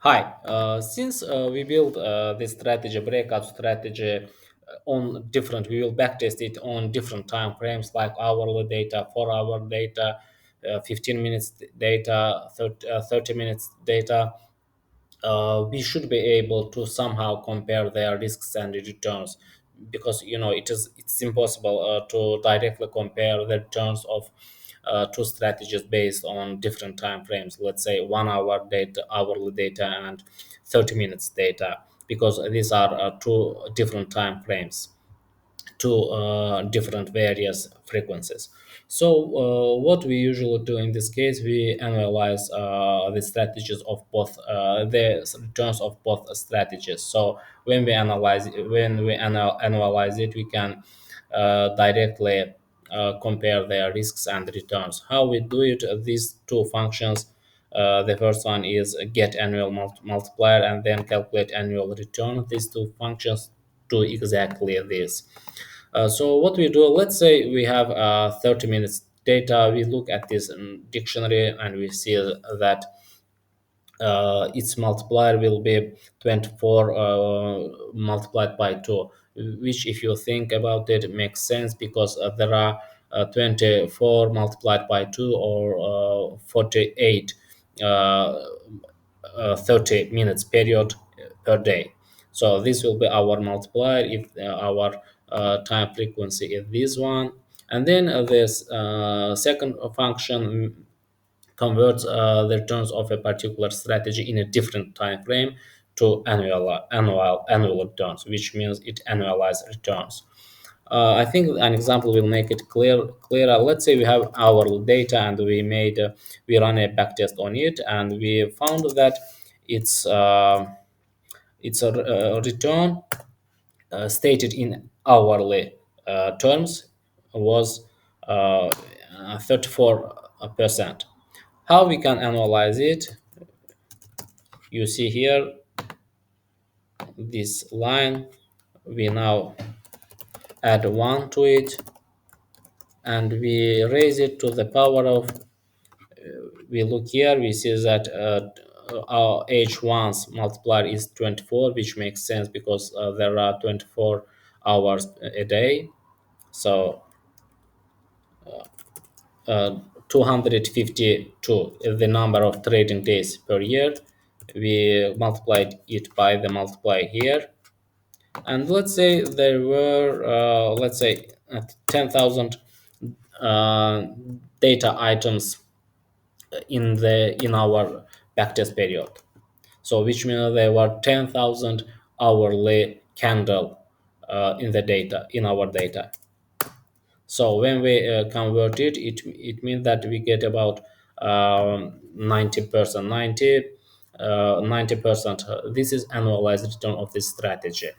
Hi, since we build this strategy, breakout strategy we will backtest it on different time frames like hourly data, 4 hour data, 15 minutes data, 30 minutes data. We should be able to somehow compare their risks and returns because it's impossible to directly compare the returns of two strategies based on different time frames, let's say 1 hour data, hourly data, and 30 minutes data, because these are two different time frames to different various frequencies. So what we usually do in this case, we analyze the strategies of both the returns of both strategies. So when we analyze it, we can directly compare their risks and returns. How we do it? These two functions. The first one is get annual multiplier and then calculate annual return. These two functions do exactly this. So what we do, let's say we have 30 minutes data. We look at this dictionary and we see that its multiplier will be 24 multiplied by 2, which if you think about it makes sense because there are 24 multiplied by 2 or 48 uh, 30 minutes period per day. So this will be our multiplier if our time frequency is this one. And then this second function converts the returns of a particular strategy in a different time frame to annual returns, which means it annualized returns. I think an example will make it clearer. Let's say we have our data and we run a backtest on it, and we found that it's uh, it's a return stated in hourly terms was 34%. How we can analyze it? You see here this line. We now add 1 to it and we raise it to the power of. We look here, we see that our h1's multiplier is 24, which makes sense because there are 24 hours a day. So uh, 252 is the number of trading days per year. We multiplied it by the multiplier here, and let's say there were let's say 10,000 uh, data items in our backtest period. So which means there were 10,000 hourly candle in the data in our data. So when we convert it, it means that we get about 90%. 90%. This is annualized return of this strategy.